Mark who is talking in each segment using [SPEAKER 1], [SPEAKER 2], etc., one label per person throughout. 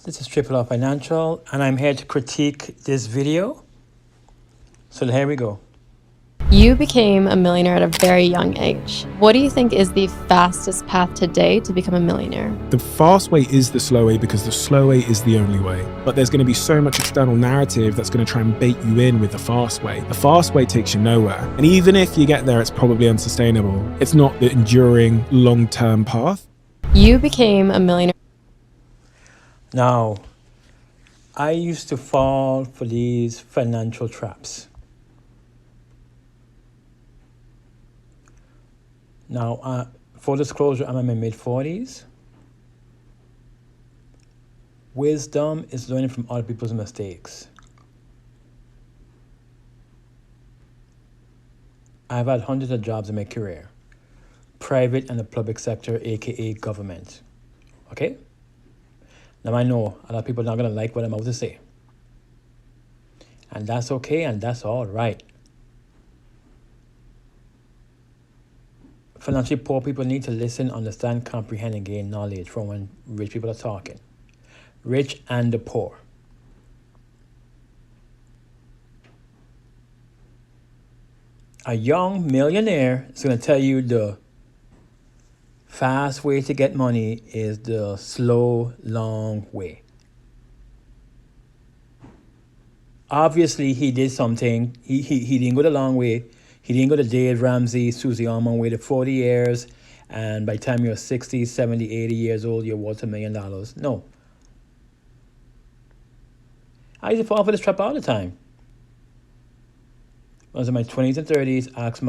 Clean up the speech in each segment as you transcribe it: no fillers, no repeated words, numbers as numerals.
[SPEAKER 1] This is Triple R Financial, and I'm here to critique this video. So here we go.
[SPEAKER 2] You became a millionaire at a very young age. What do you think is the fastest path today to become a millionaire?
[SPEAKER 3] The fast way is the slow way because the slow way is the only way. But there's going to be so much external narrative that's going to try and bait you in with the fast way. The fast way takes you nowhere. And even if you get there, it's probably unsustainable. It's not the enduring, long-term path.
[SPEAKER 2] You became a millionaire.
[SPEAKER 1] Now, I used to fall for these financial traps. Now, full disclosure, I'm in my mid-40s. Wisdom is learning from other people's mistakes. I've had hundreds of jobs in my career. Private and the public sector, aka government. Okay? Now I know a lot of people are not going to like what I'm about to say. And that's okay, and that's all right. Financially poor people need to listen, understand, comprehend, and gain knowledge from when rich people are talking. Rich and the poor. A young millionaire is going to tell you the fast way to get money is the slow, long way. Obviously, he did something. He didn't go the long way. He didn't go to Dave Ramsey, Susie Orman way to 40 years. And by the time you're 60, 70, 80 years old, you're worth $1 million. No. I used to fall for this trap all the time. I was in my 20s and 30s. Asked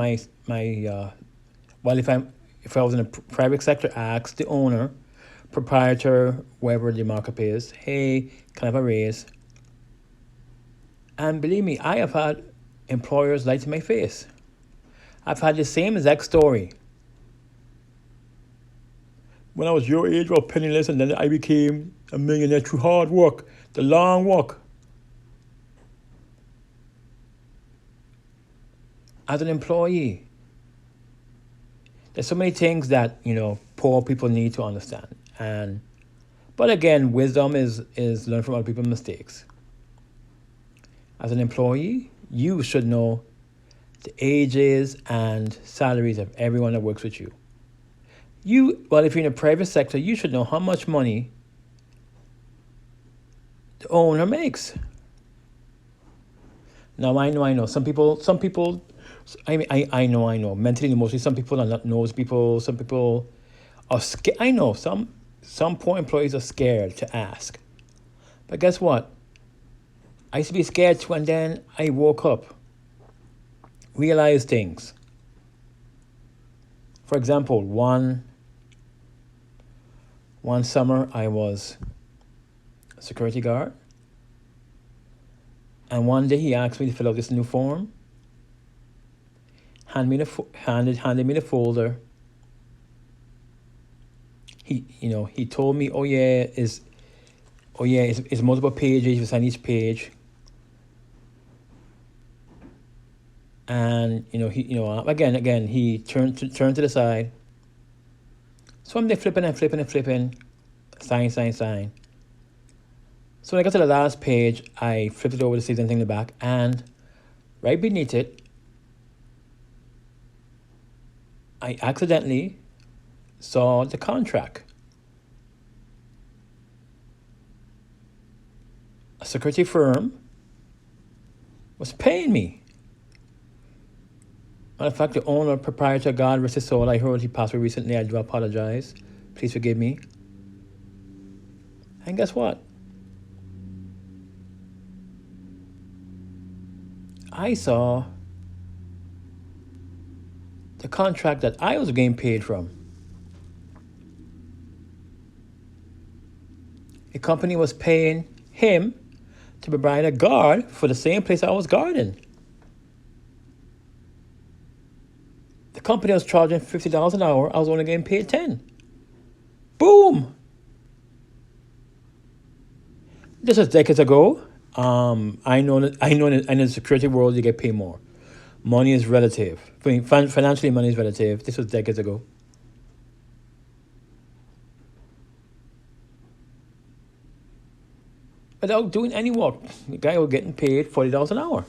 [SPEAKER 1] if I was in the private sector, asked the owner, proprietor, wherever the markup is, hey, can I have a raise? And believe me, I have had employers lie to my face. I've had the same exact story. When I was your age, I was penniless, and then I became a millionaire through hard work, the long walk. As an employee, there's so many things that, poor people need to understand. But again, wisdom is learn from other people's mistakes. As an employee, you should know the ages and salaries of everyone that works with you. If you're in the private sector, you should know how much money the owner makes. Now, I know. Some people, I know. Mentally, emotionally, some people are not knows people. Some people are scared. I know some poor employees are scared to ask. But guess what? I used to be scared too, and then I woke up, realized things. For example, one summer I was a security guard, and one day he asked me to fill out this new form. Handed me the folder. He told me, it's multiple pages. You sign each page. And again, he turned to the side. So I'm there flipping, sign. So when I got to the last page, I flipped it over to see anything in the back, and right beneath it, I accidentally saw the contract. A security firm was paying me. Matter of fact, the owner, proprietor, God rest his soul, I heard he passed away recently. I do apologize. Please forgive me. And guess what? I saw the contract that I was getting paid from. The company was paying him to provide a guard for the same place I was guarding. The company was charging $50 an hour. I was only getting paid $10. Boom! This was decades ago. I know that in the security world you get paid more. Money is relative. Financially, money is relative. This was decades ago. without doing any work. The guy was getting paid $40 an hour.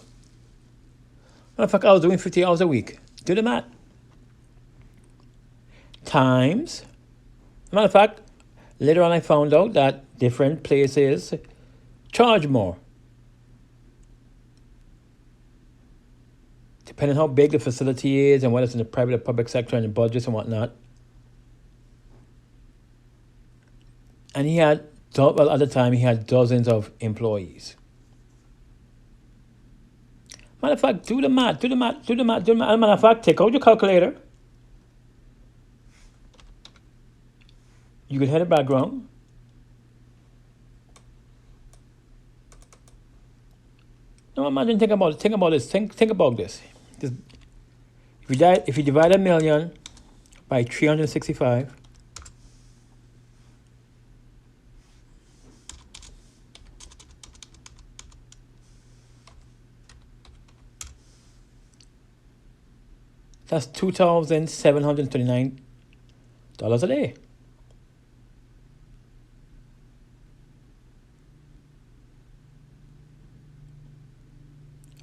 [SPEAKER 1] Matter of fact, I was doing 50 hours a week. Do the math. Times. Matter of fact, later on I found out that different places charge more. Depending on how big the facility is and whether it's in the private or public sector and the budgets and whatnot. And he had, well, at the time, he had dozens of employees. Matter of fact, do the math. As a matter of fact, take out your calculator. You can hit the background. No, imagine, think about it. Think about this. Think about this. If you divide 1 million by 365, that's $2,729 a day.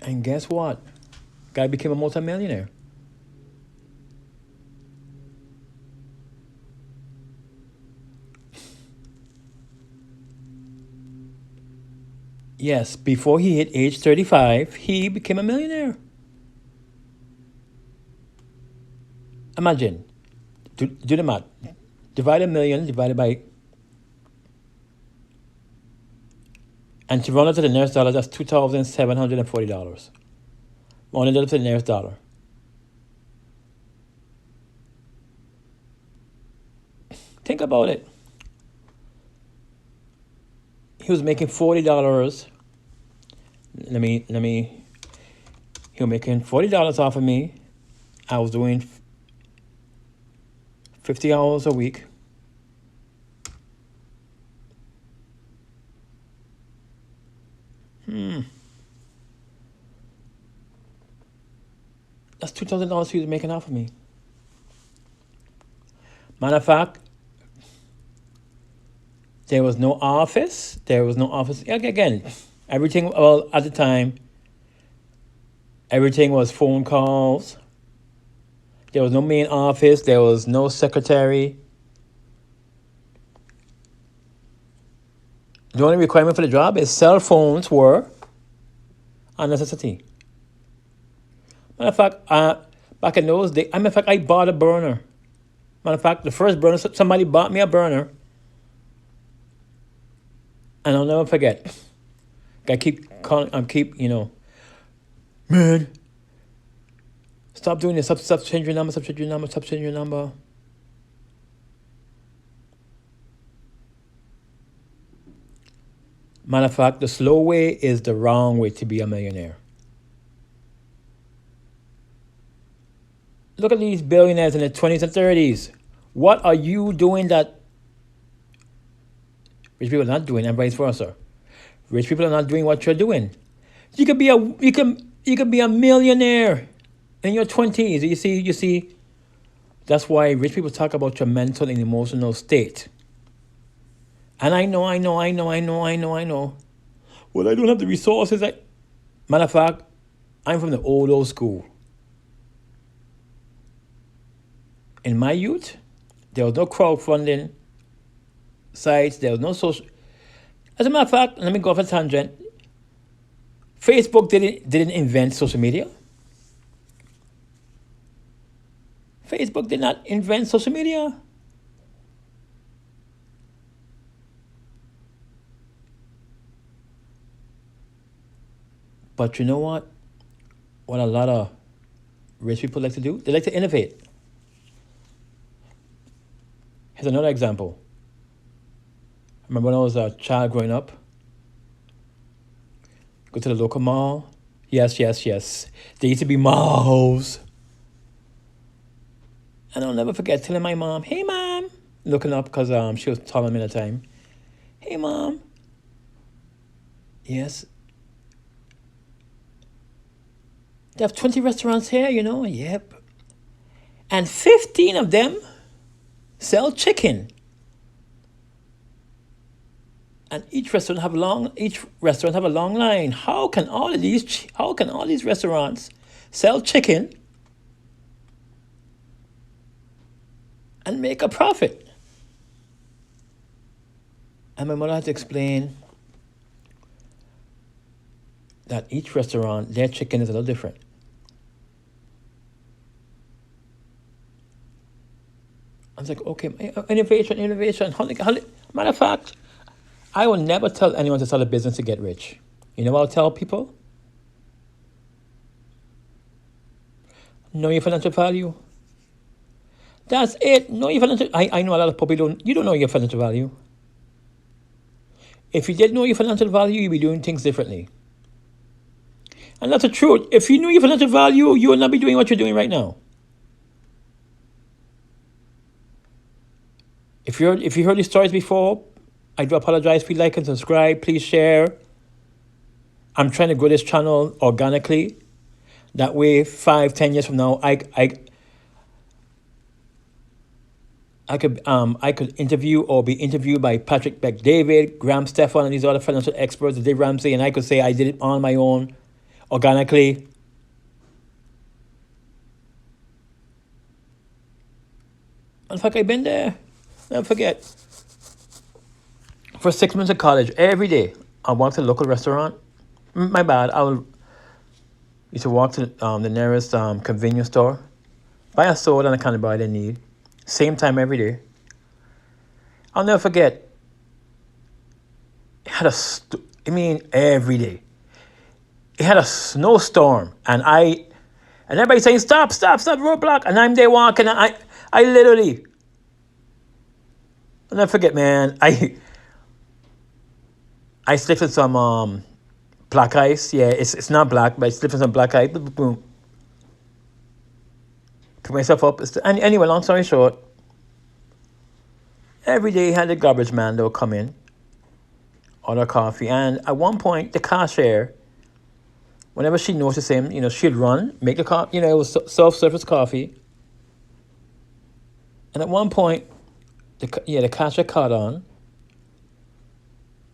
[SPEAKER 1] And guess what? Guy became a multimillionaire. Yes, before he hit age 35, he became a millionaire. Imagine. Do the math. Divide 1 million divided by... And to run it to the nearest dollar, that's $2,740. Run it to the nearest dollar. Think about it. He was making $40. He was making $40 off of me. I was doing 50 hours a week. That's $2,000 he was making off of me. Matter of fact, there was no office. Again, everything, well, at the time, everything was phone calls. There was no main office. There was no secretary. The only requirement for the job is cell phones were a necessity. Matter of fact, back in those days, I bought a burner. Matter of fact, the first burner, somebody bought me a burner. And I'll never forget. I keep calling, man, stop doing this, stop changing your number. Matter of fact, the slow way is the wrong way to be a millionaire. Look at these billionaires in their 20s and 30s. What are you doing that rich people are not doing, and vice versa? Rich people are not doing what you're doing. You could be a millionaire in your 20s. You see. That's why rich people talk about your mental and emotional state. And I know. Well, I don't have the resources. Matter of fact, I'm from the old school. In my youth, there was no crowdfunding sites. There was no social. As a matter of fact, let me go off a tangent. Facebook didn't invent social media. Facebook did not invent social media. But you know what? What a lot of rich people like to do? They like to innovate. Here's another example. I remember when I was a child growing up. Go to the local mall. Yes. There used to be malls. And I'll never forget telling my mom, "Hey, Mom." Looking up because she was taller than me at the time. "Hey, Mom." Yes. They have 20 restaurants here, Yep. And 15 of them sell chicken. and each restaurant have a long line. How can all these restaurants sell chicken and make a profit? And my mother had to explain that each restaurant, their chicken is a little different. I was like, okay, innovation. Matter of fact, I will never tell anyone to start a business to get rich. You know what I'll tell people? Know your financial value. That's it. Know your financial. I know a lot of people you don't know your financial value. If you did know your financial value, you'd be doing things differently. And that's the truth. If you knew your financial value, you would not be doing what you're doing right now. If you heard these stories before, I do apologize. Please like and subscribe. Please share. I'm trying to grow this channel organically. That way, 5-10 years from now, I could interview or be interviewed by Patrick Beck-David, Graham Stephan, and these other financial experts, Dave Ramsey, and I could say I did it on my own, organically. In fact, I've been there. Never forget. For 6 months of college, every day, I walked to the local restaurant. My bad. Used to walk to the nearest convenience store, buy a soda and a kind of bar they need. Same time every day. I'll never forget. It had every day. It had a snowstorm, and everybody saying stop, roadblock, and I'm there walking. And I literally. I'll never forget, man. I slipped in some black ice. Yeah, it's not black, but I slipped in some black ice. Boom. Pick myself up. And anyway, long story short, every day had a garbage man that would come in, order coffee, and at one point the cashier, whenever she noticed him, she'd run, make the coffee. It was self-service coffee. And at one point, the cashier caught on.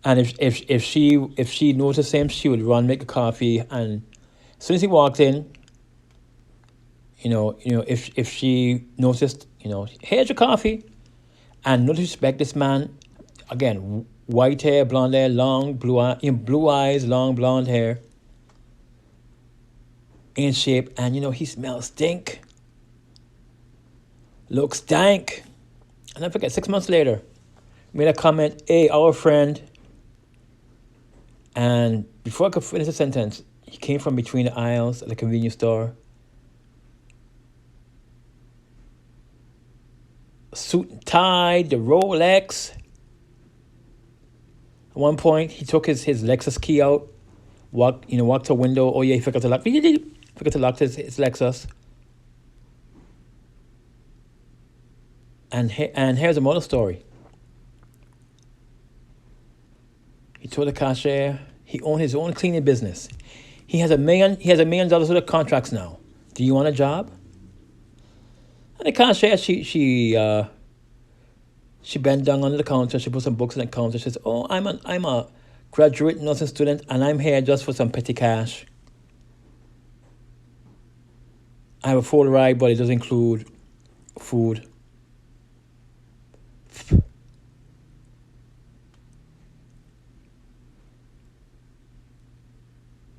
[SPEAKER 1] And if she noticed him, she would run, make a coffee, and as soon as he walked in, if she noticed, here's your coffee, and no disrespect, this man, again, white hair, blonde hair, long blue eyes, long blonde hair, in shape, and he smells stink, looks dank, and I forget 6 months later, made a comment, hey, our friend. And before I could finish the sentence, he came from between the aisles at the convenience store. Suit and tie, the Rolex. At one point, he took his Lexus key out, walked to a window. Oh yeah, he forgot to lock his Lexus. And here's a moral story. He told the cashier he owned his own cleaning business. He has $1 million worth of contracts now. Do you want a job? And the cashier, she bent down under the counter. She put some books on the counter. She says, "Oh, I'm a graduate nursing student, and I'm here just for some petty cash. I have a full ride, but it does include food."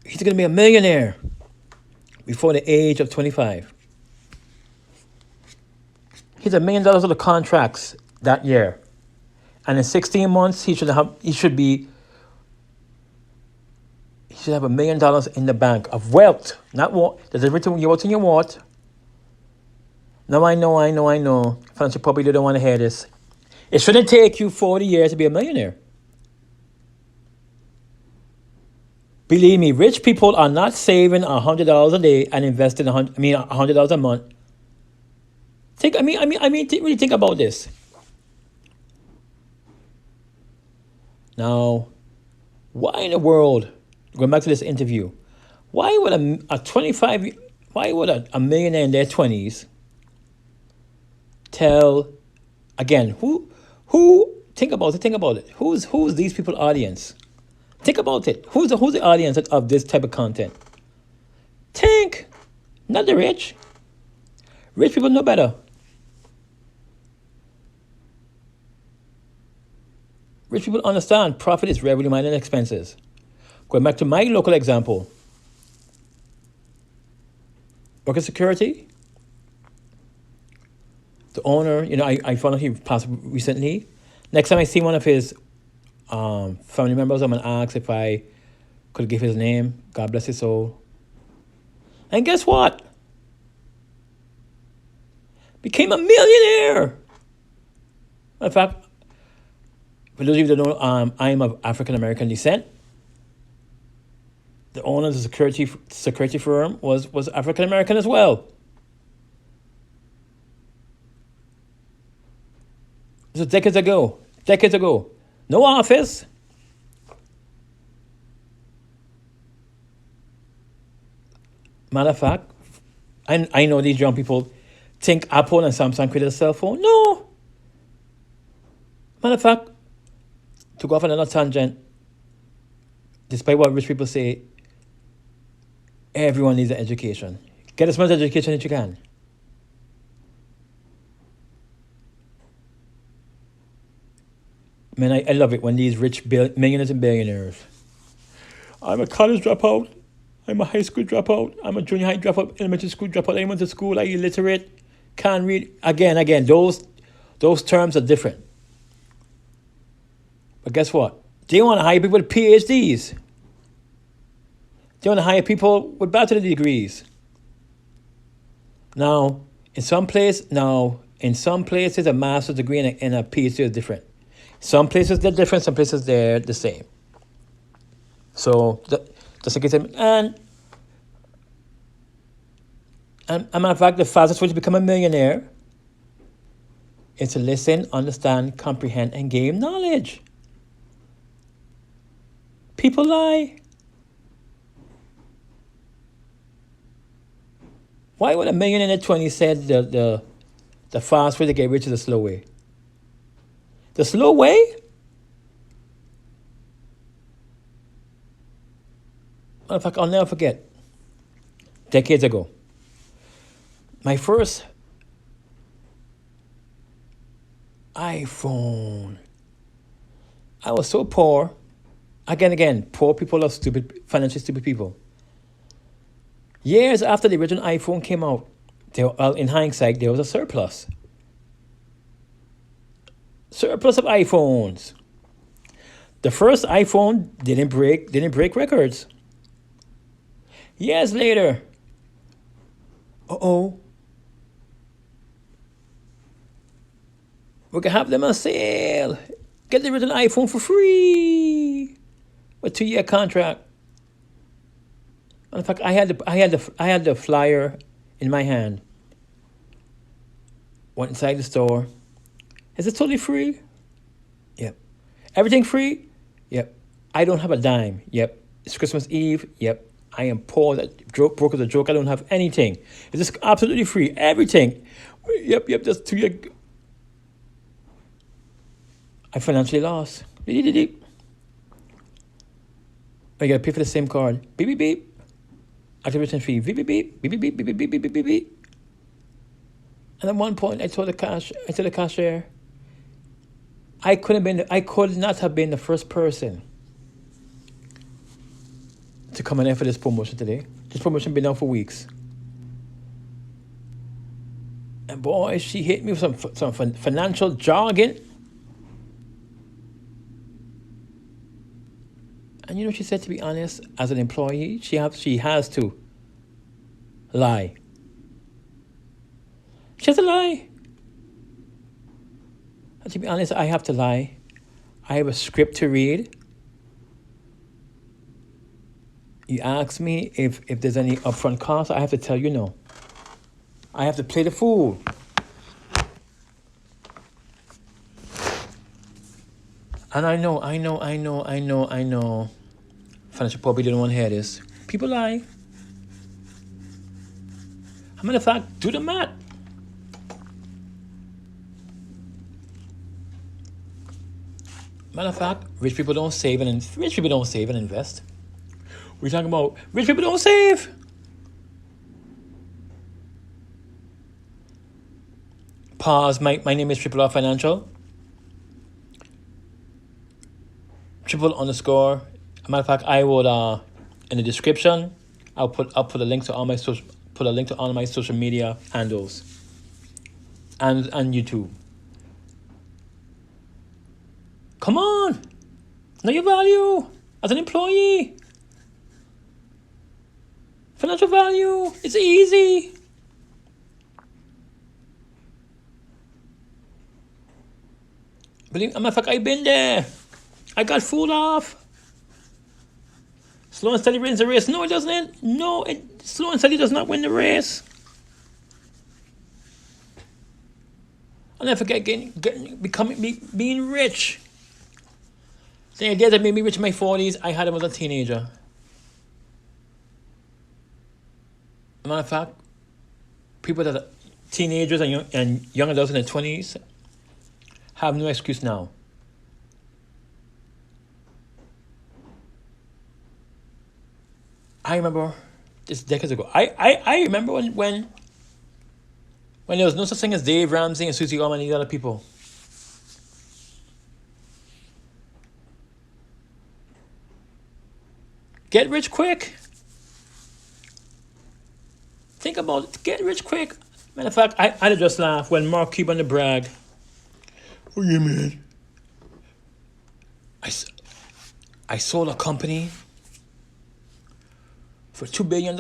[SPEAKER 1] He's going to be a millionaire before the age of 25. He's $1 million of the contracts that year. And in 16 months, he should have $1 million in the bank of wealth. Not what. There's everything you want in your what. Now I know. Financial public, they don't want to hear this. It shouldn't take you 40 years to be a millionaire. Believe me, rich people are not saving $100 a day and investing $100 a month. Really think about this. Now, why in the world? Going back to this interview, why would a millionaire in their 20s tell Think about it. Think about it. Who's these people audience? Think about it. Who's the audience of this type of content? Think, not the rich. Rich people know better. Rich people understand profit is revenue minus expenses. Going back to my local example, worker security. The owner, I found out he passed recently. Next time I see one of his family members, I'm gonna ask if I could give his name. God bless his soul. And guess what? Became a millionaire. In fact, for those of you that don't know, I am of African American descent. The owner of the security firm was African American as well. This was decades ago. No office. Matter of fact, I know these young people think Apple and Samsung created a cell phone. No. Matter of fact, to go off on another tangent, despite what rich people say, everyone needs an education. Get as much education as you can. Man, I love it when these rich millionaires and billionaires. I'm a college dropout. I'm a high school dropout. I'm a junior high dropout, elementary school dropout. I went to school. I'm illiterate. Can't read. Again. Those terms are different. But guess what? They want to hire people with PhDs. They want to hire people with bachelor degrees. Now, in some places, a master's degree and a PhD is different. Some places they're different, some places they're the same. So just like I said, and matter of fact, the fastest way to become a millionaire is to listen, understand, comprehend, and gain knowledge. People lie. Why would a millionaire in their 20s said the fast way to get rich is the slow way? The slow way? In fact, I'll never forget. Decades ago, my first iPhone. I was so poor. Again, poor people are stupid, financially stupid people. Years after the original iPhone came out, in hindsight, there was a surplus. Surplus of iPhones. The first iPhone didn't break records. Years later, we can have them on sale. Get the original iPhone for free with 2-year contract. In fact, I had the flyer in my hand. Went inside the store. Is it totally free? Yep. Everything free? Yep. I don't have a dime. Yep. It's Christmas Eve. Yep. I am poor. That broke as a joke. I don't have anything. It's just absolutely free. Everything. Yep. Just 2 years. I financially lost. I gotta pay for the same card. Beep beep beep. Activation fee. Beep beep beep. Beep beep beep beep beep beep beep beep beep. And at one point, I told the cashier, I could not have been the first person to come in there for this promotion today. This promotion been down for weeks. And boy, she hit me with some financial jargon. And she said, to be honest, as an employee, she has to lie. She has to lie. And to be honest, I have to lie. I have a script to read. You ask me if there's any upfront cost, I have to tell you no. I have to play the fool. And I know. Financial Poppy didn't want to hear this. People lie. As a matter of fact, do the math. Matter of fact, rich people don't save and invest. We're talking about rich people don't save. Pause. My name is Triple R Financial. Triple underscore. Matter of fact, I would in the description, I'll put a link to all my social media handles and YouTube. Come on, know your value as an employee. Financial value. It's easy. Believe, matter of fact, I've been there. I got fooled off. Slow and steady wins the race. No, it doesn't. No, slow and steady does not win the race. I'll never forget being rich. The idea that made me rich in my 40s, I had it when I was a teenager. Matter of fact, people that are teenagers and young adults in their 20s have no excuse now. I remember this decades ago. I remember when there was no such thing as Dave Ramsey and Susie Orman and these other people. Get rich quick. Think about it. Get rich quick. Matter of fact, I just laugh when Mark Cuban to brag. Oh yeah, man. I sold a company for $2 billion.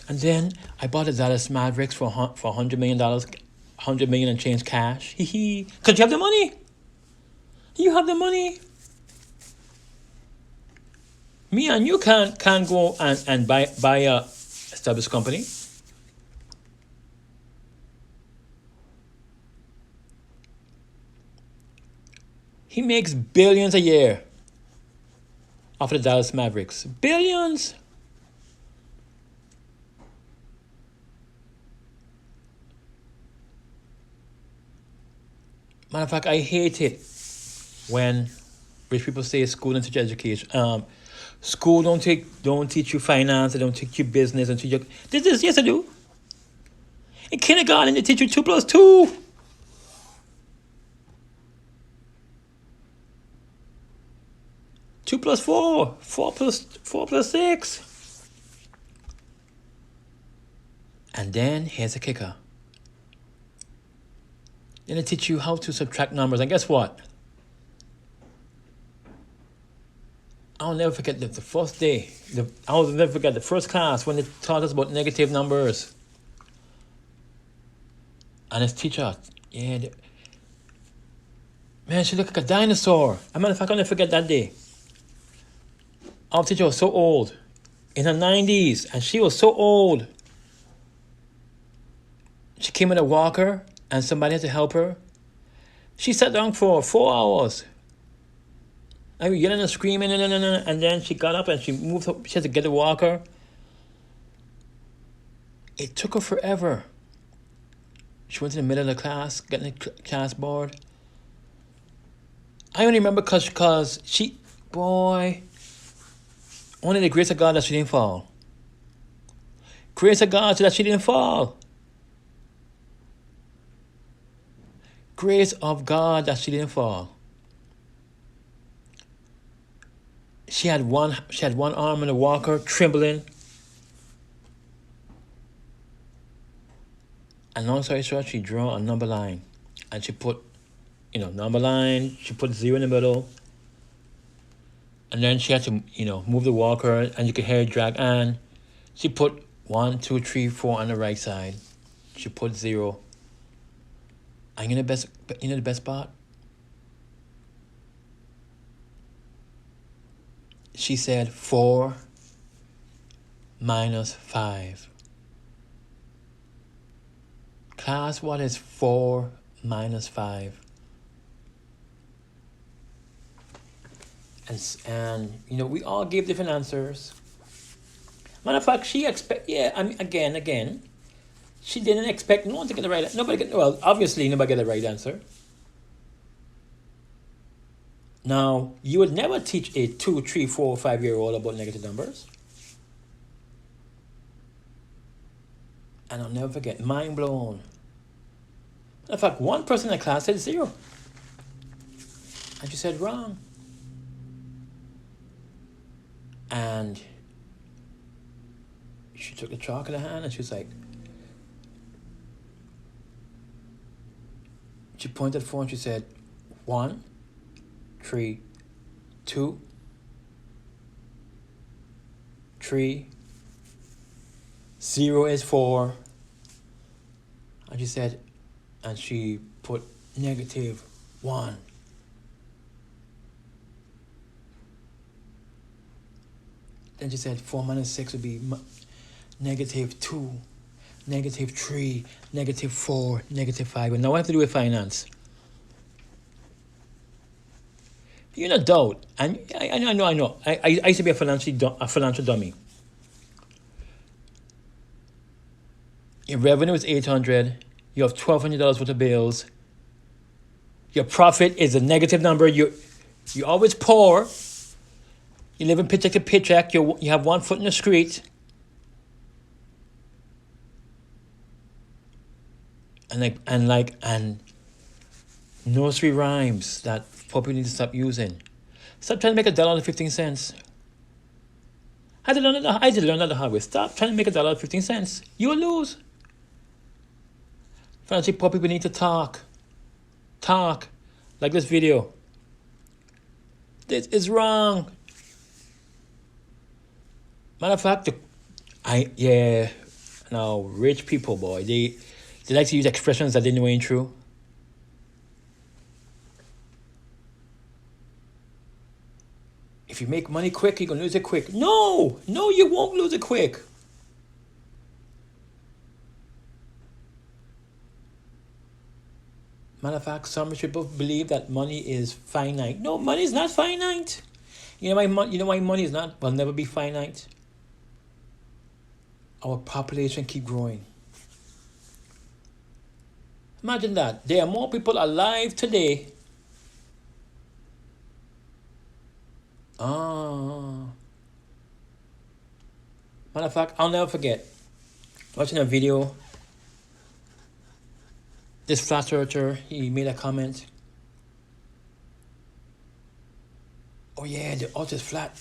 [SPEAKER 1] And then I bought the Dallas Mavericks for $100 million, $100 million and change cash. Because you have the money. You have the money. Me and you can't go and buy a established company. He makes billions a year off of the Dallas Mavericks. Billions. Matter of fact, I hate it when rich people say school don't teach education. School don't teach you finance, they don't teach you business, and teach you this. Yes, I do. In kindergarten, they teach you 2 plus 2. Two plus 4, 4 plus 6. And then here's a kicker. Then they teach you how to subtract numbers. And guess what? I'll never forget the first day. I'll never forget the first class when they taught us about negative numbers. And his teacher, man, she looked like a dinosaur. As a matter of fact, I'll never forget that day. Our teacher was so old, in her 90s, and she was so old. She came in a walker, and somebody had to help her. She sat down for 4 hours. I was yelling and screaming, and then she got up and she moved up. She had to get a walker. It took her forever. She went to the middle of the class, getting the class board. I only remember because she, boy, only the grace of God that she didn't fall. Grace of God so that she didn't fall. Grace of God that she didn't fall. She had one arm in the walker, trembling. And long story short, she drew a number line. And she put, number line, she put 0 in the middle. And then she had to, move the walker, and you could hear it drag. And she put 1, 2, 3, 4 on the right side. She put 0. And the best part? She said 4 minus 5. Class, what is 4 minus 5? And we all gave different answers. Matter of fact, again, she didn't expect no one to get the right answer. Obviously nobody get the right answer. Now, you would never teach a 2, 3, 4, 5-year-old about negative numbers. And I'll never forget, mind blown. In fact, one person in the class said 0. And she said wrong. And she took the chalk in her hand and she was like, she pointed forward and she said, 1, 3, 2, 3, 0 is 4. And she said, and she put -1. Then she said 4 minus 6 would be -2, -3, -4, -5. And now I have to do with finance. You're an adult, and I know. I used to be a financial dummy. Your revenue is $800. You have $1,200 worth of bills. Your profit is a negative number. You're always poor. You live in paycheck to paycheck. You have one foot in the street. And nursery rhymes that people need to stop using. Stop trying to make $1.15. I had to learn that the hard way. Stop trying to make $1.15. You will lose. Financially poor people need to talk. Like this video. This is wrong. Matter of fact, rich people, boy, they like to use expressions that they know ain't true. If you make money quick, you're gonna lose it quick. No, you won't lose it quick. Matter of fact, some rich people believe that money is finite. No, money is not finite. You know why money will never be finite? Our population keep growing. Imagine that. There are more people alive today. Matter of fact, I'll never forget watching a video. This flat earther, he made a comment. Oh yeah, the earth is flat.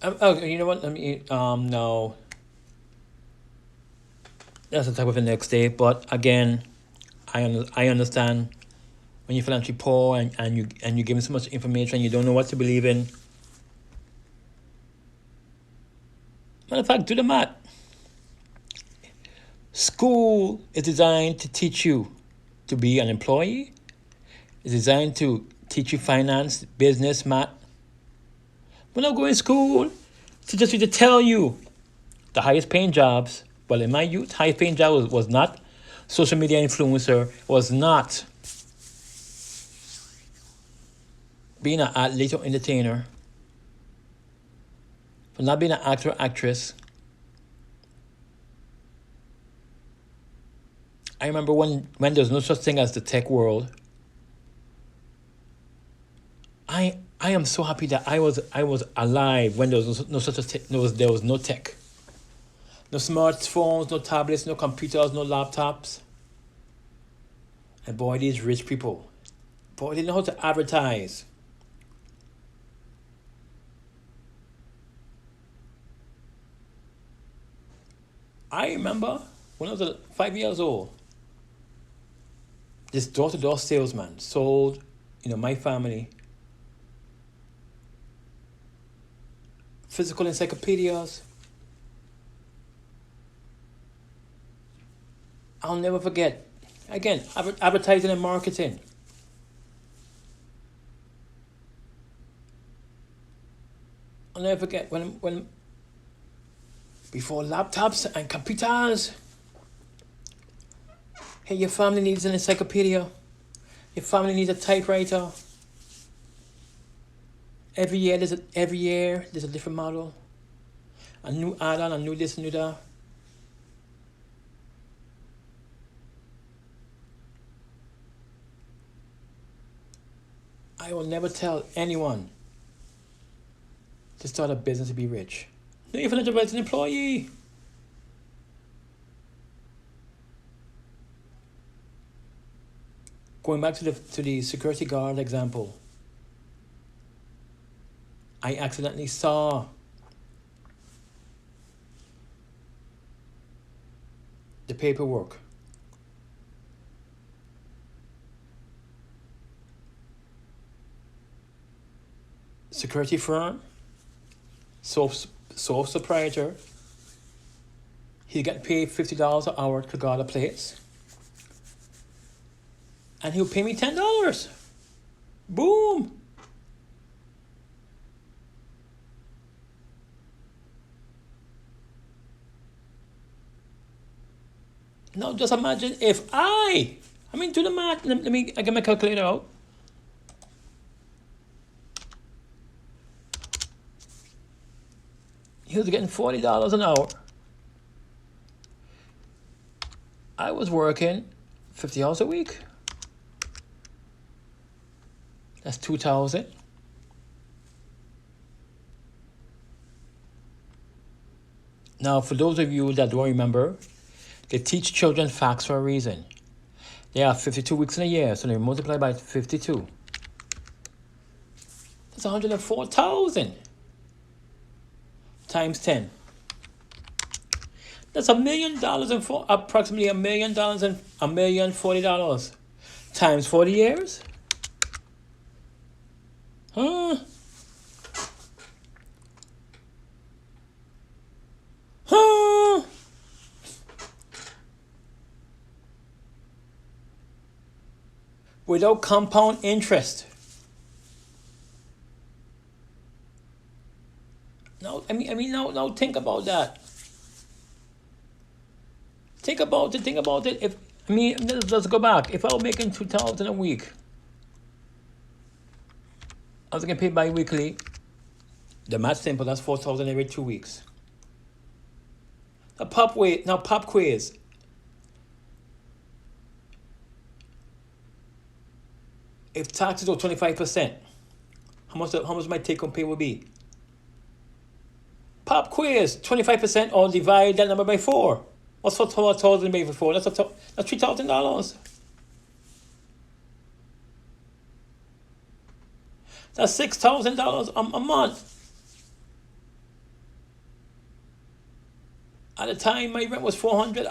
[SPEAKER 1] You know what? No. That's the type of the next day. But again, I understand when you're financially poor and you give me so much information, you don't know what to believe in. Matter of fact, do the math. School is designed to teach you to be an employee. It's designed to teach you finance, business, math. We're not going to school to just to tell you the highest paying jobs. Well, in my youth, highest paying job was not social media influencer, was not being an athlete or entertainer, for not being an actor or actress. I remember when there was no such thing as the tech world. I am so happy that I was alive when there was no such a there was no tech. No smartphones, no tablets, no computers, no laptops. And boy, these rich people, boy, they know how to advertise. I remember when I was 5 years old, this door-to-door salesman sold, my family physical encyclopedias. I'll never forget. Again, advertising and marketing. I'll never forget when before laptops and computers. Hey, your family needs an encyclopedia. Your family needs a typewriter. Every year there's a different model. A new add-on, a new this, a new that. I will never tell anyone to start a business to be rich. No, you're financial advisor, an employee. Going back to the security guard example, I accidentally saw the paperwork. Security firm, sole proprietor. He got paid $50 an hour to guard a place, and he'll pay me $10. Boom. Now just imagine if I mean, do the math. I get my calculator out. He was getting $40 an hour. I was working 50 hours a week. That's 2,000. Now, for those of you that don't remember, they teach children facts for a reason. There are 52 weeks in a year, so they multiply by 52. That's 104,000 times 10. That's $1 million and approximately $1 million and $1,040 times 40 years. Huh? Huh? Without compound interest. Now think about that. Think about it. Let's go back. If I was making 2,000 a week, I was getting paid bi-weekly. The math's simple. That's 4,000 every 2 weeks. Now pop quiz. If taxes are 25%, how much my take-home pay will be? Pop quiz, 25%, or divide that number by 4. What's 4,000 divided by 4? That's $3,000. That's $6,000 a month. At the time, my rent was $400.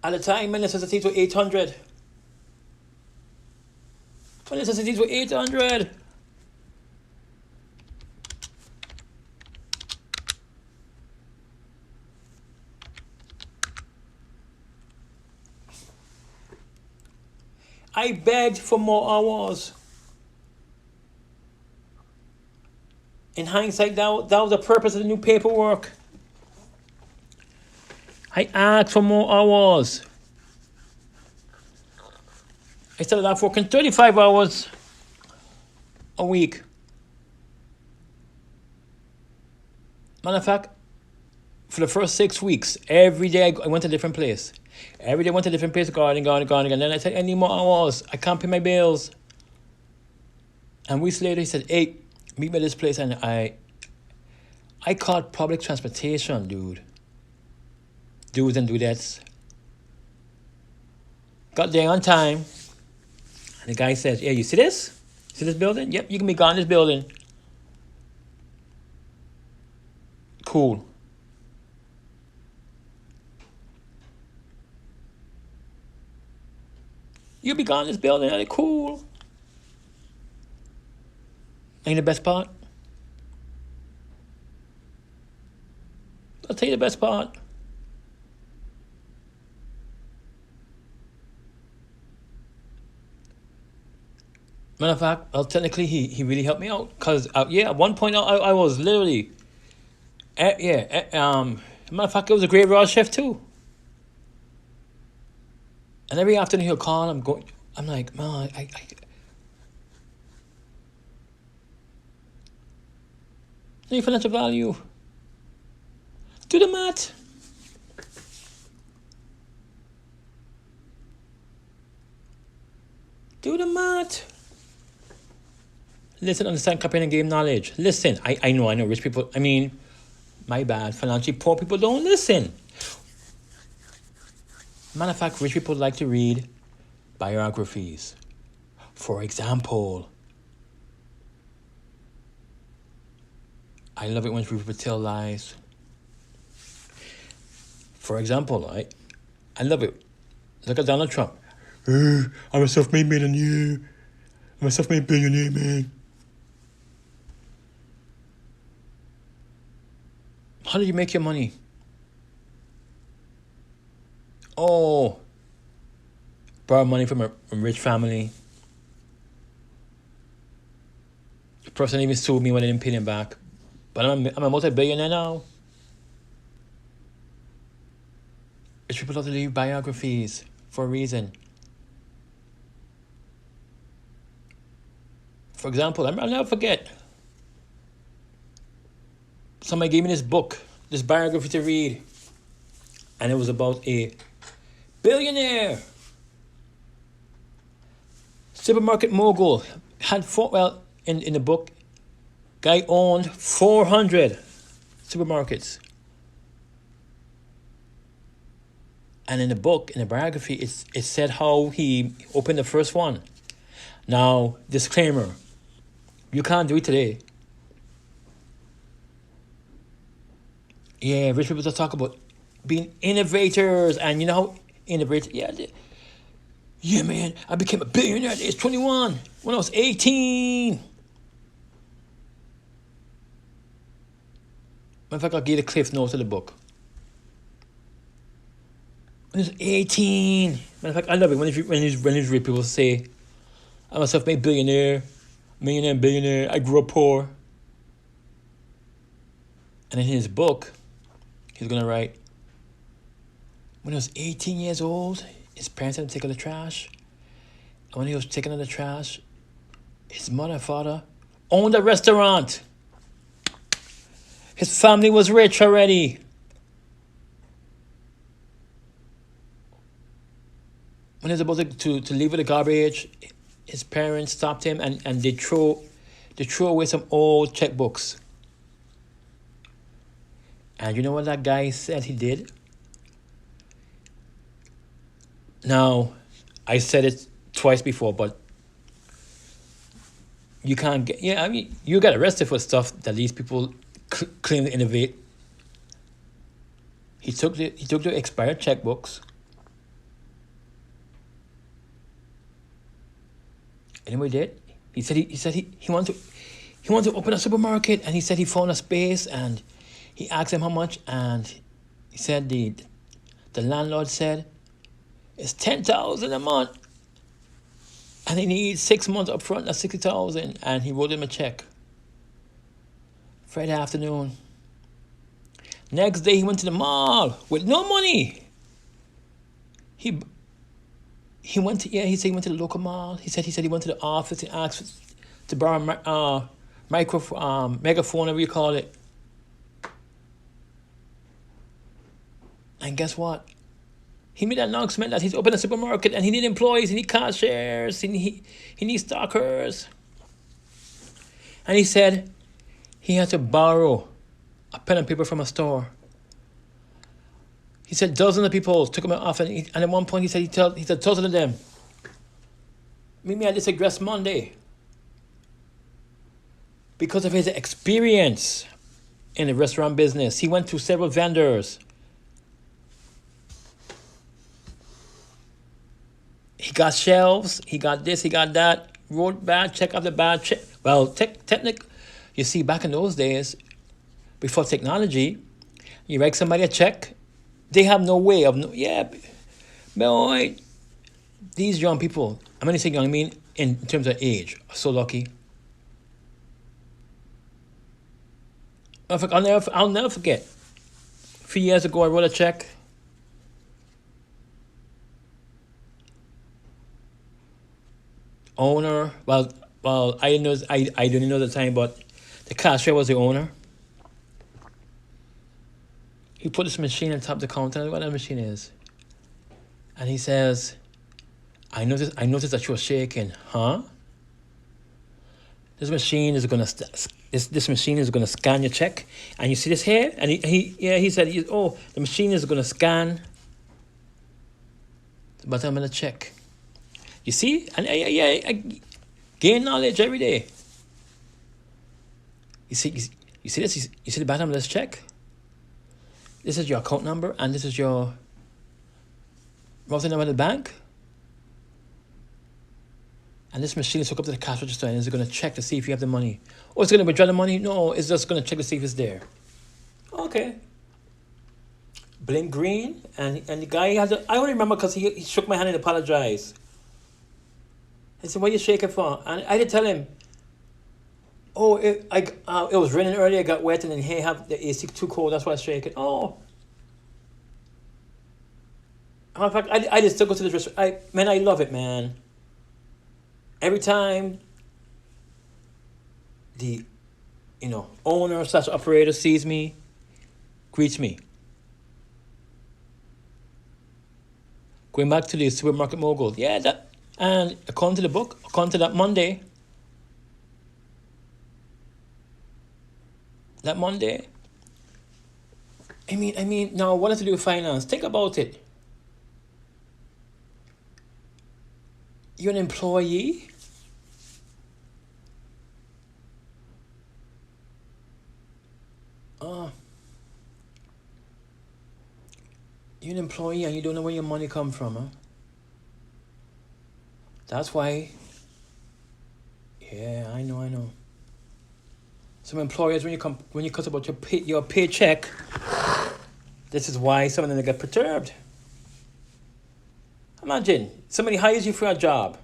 [SPEAKER 1] At the time, my necessities were $800. My necessities were $800. I begged for more hours. In hindsight, that was the purpose of the new paperwork. I asked for more hours. I started off working 35 hours a week. Matter of fact, for the first 6 weeks, every day I went to a different place. Every day I went to a different place, gardening. Then I said, I need more hours. I can't pay my bills. And weeks later, he said, hey, meet me at this place. And I caught public transportation, dude. Do's and dudettes. Got there on time. And the guy says, yeah, you see this? See this building? Yep, you can be gone in this building. Cool. You'll be gone in this building. Are they cool? Ain't the best part? I'll tell you the best part. Matter of fact, technically he really helped me out. Because, at one point I was literally, matter of fact, it was a graveyard shift too. And every afternoon he'll call, I'm like, man, I need financial value. Do the math. Do the math. Listen, understand, comprehend, and gain knowledge. Listen, I know, rich people, my bad, financially poor people don't listen. Matter of fact, rich people like to read biographies. For example, I love it when people tell lies. For example, I love it. Look at Donald Trump. I'm a self-made millionaire. I'm a self-made billionaire, man. How do you make your money? Oh, borrow money from a rich family. The person even sued me when I didn't pay them back. But I'm a multi-billionaire now. Rich people have to leave biographies for a reason. For example, I'll never forget. Somebody gave me this book, this biography to read. And it was about a billionaire. Supermarket mogul. In the book, guy owned 400 supermarkets. And in the book, in the biography, it said how he opened the first one. Now, disclaimer, you can't do it today. Yeah, rich people just talk about being innovators, and you know how innovators, yeah, man, I became a billionaire at age 21 when I was 18. In fact, I'll give the cliff notes of the book. When I was 18. Matter of fact, I love it when these rich people say, I'm a self-made billionaire, billionaire, I grew up poor. And in his book, he's going to write, when he was 18 years old, his parents had to take out the trash. And when he was taking out the trash, his mother and father owned a restaurant. His family was rich already. When he was about to leave with the garbage, his parents stopped him and they throw away some old checkbooks. And you know what that guy said he did? Now, I said it twice before, but you can't get... you got arrested for stuff that these people claim to innovate. He took the expired checkbooks. And what he did? He said he wanted to open a supermarket, and he said he found a space, and he asked him how much, and he said the landlord said it's $10,000 a month, and he needs 6 months up front. That's $60,000, and he wrote him a check. Friday afternoon. Next day he went to the mall with no money. He went to he said he went to the local mall. He said he went to the office and asked to borrow a megaphone, whatever you call it. And guess what? He made an announcement that he's opened a supermarket and he needs employees, he needs cashiers, he needs stockers. And he said he had to borrow a pen and paper from a store. He said dozens of people took him off, and at one point he said dozens of them, meet me at this address Monday. Because of his experience in the restaurant business, he went to several vendors. He got shelves, he got this, he got that, wrote bad check after bad check. Well, you see, back in those days, before technology, you write somebody a check, they have no way of, boy, these young people, I'm only saying young, I mean in terms of age, are so lucky. I'll never forget. A few years ago, I wrote a check. Owner, well, I didn't know at the time, but the cashier was the owner. He put this machine on top of the counter, what that machine is. And he says, I noticed that you were shaking, huh? This machine is gonna this machine is gonna scan your check, and you see this here, and he said, oh, the machine is gonna scan the bottom of the check. You see, and I gain knowledge every day. You see this. You see the bottom of this check. This is your account number, and this is your routing number of the bank. And this machine is hooked up to the cash register, and it's going to check to see if you have the money. Oh, it's going to withdraw the money? No, it's just going to check to see if it's there. Okay. Blink green, and the guy I only remember because he shook my hand and apologized. I said, what are you shaking for? And I did tell him, oh, it was raining earlier, I got wet, and then hey, have the AC too cold, that's why I was shaking. Oh. In fact, I just still go to the restaurant. I love it, man. Every time the owner / operator sees me, greets me. Going back to the supermarket mogul, and according to the book, according to that Monday, I mean, now what has to do with finance? Think about it. You're an employee. You're an employee and you don't know where your money come from, huh? That's why. Yeah, I know. Some employers, when you cut about your paycheck, this is why some of them get perturbed. Imagine somebody hires you for a job,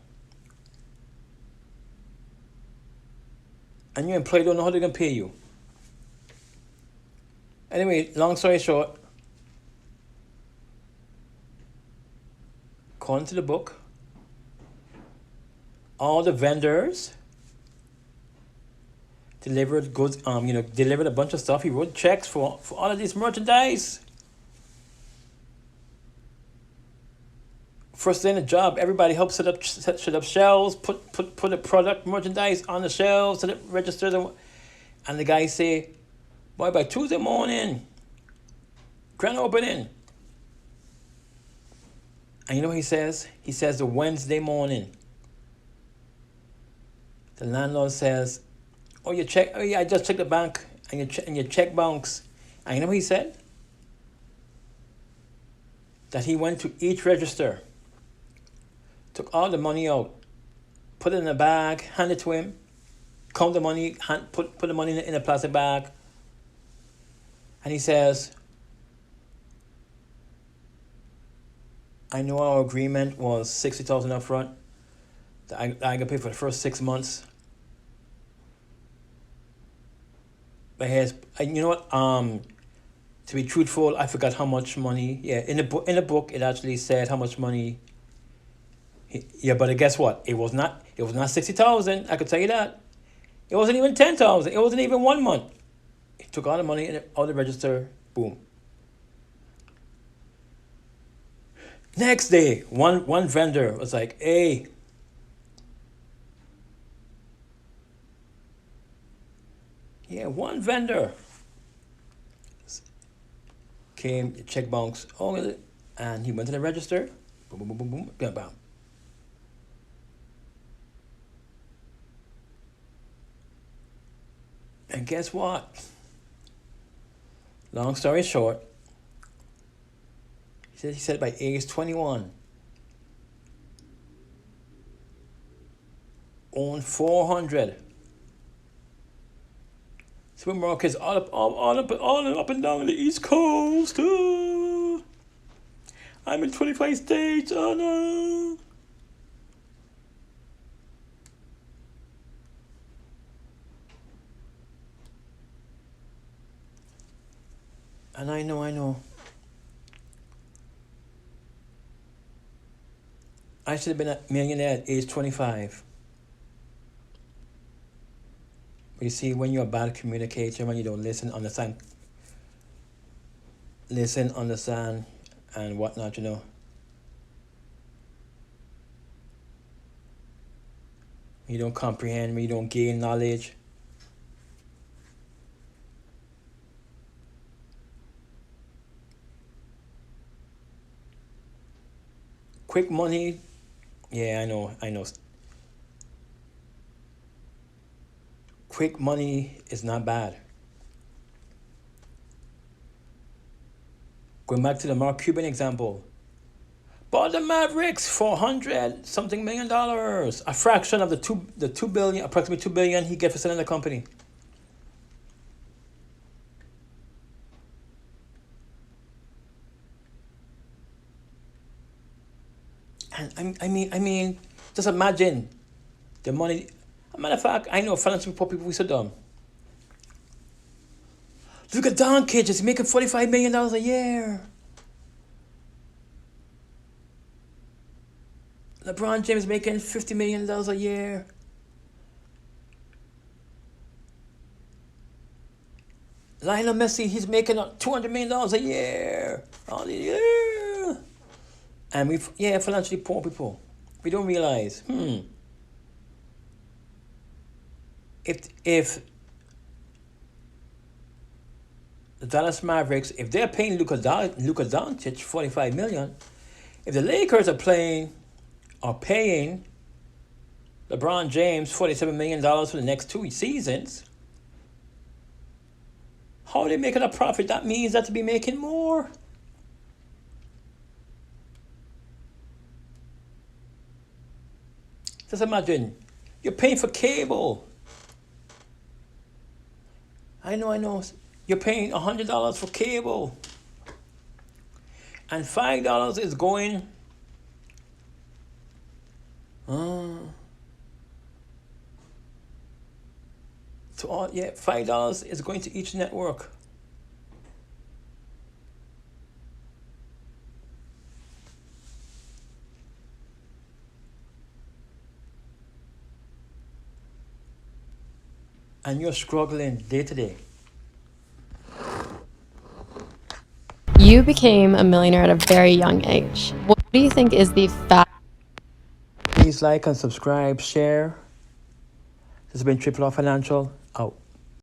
[SPEAKER 1] and your employee don't know how they're gonna pay you. Anyway, long story short, according to the book, all the vendors delivered goods. Delivered a bunch of stuff. He wrote checks for all of this merchandise. First day in the job, everybody helped set up shelves, put the product merchandise on the shelves, set up registers, and the guy say, "Boy, by Tuesday morning, grand opening." And you know what he says? He says the Wednesday morning. The landlord says, "Oh, your check? Oh yeah, I just checked the bank, and your check bounced." And you know what he said? That he went to each register, took all the money out, put it in a bag, handed it to him, count the money, put the money in a plastic bag, and he says, "I know our agreement was $60,000 up front. That I got paid for the first 6 months. But you know what? To be truthful, I forgot how much money. Yeah, in the book, it actually said how much money. But guess what? It was not 60,000. I could tell you that. It wasn't even 10,000. It wasn't even 1 month. He took all the money out of the register. Boom. Next day, one vendor was like, "Hey, yeah, one vendor came, check bounce, and he went to the register, boom, boom, boom, boom, boom, bam, bam." And guess what? Long story short, he said by age 21, owned 400 supermarkets all up and down the East Coast. I'm in 25 states. Oh no. And I know. I should have been a millionaire at age 25. But you see, when you're a bad communicator, when you don't listen, understand, and whatnot, you don't comprehend, when you don't gain knowledge. Quick money, yeah, I know. Quick money is not bad. Going back to the Mark Cuban example, bought the Mavericks for 100 something million dollars, a fraction of the 2 billion, approximately 2 billion he gets for selling the company. And I mean, just imagine the money. As a matter of fact, I know financially poor people, we so dumb. Look at Doncic, he's making $45 million a year. LeBron James making $50 million a year. Lionel Messi, he's making $200 million a year. Yeah. And financially poor people, we don't realize, if the Dallas Mavericks, if they're paying Luka Doncic $45 million, if the Lakers are paying LeBron James $47 million for the next 2 seasons, how are they making a profit? That means that to be making more. Just imagine, you're paying for cable. I know. You're paying $100 for cable. And $5 is going to all, $5 is going to each network. And you're struggling day to day.
[SPEAKER 2] You became a millionaire at a very young age. What do you think is the
[SPEAKER 1] Please like and subscribe, share. This has been Triple R Financial.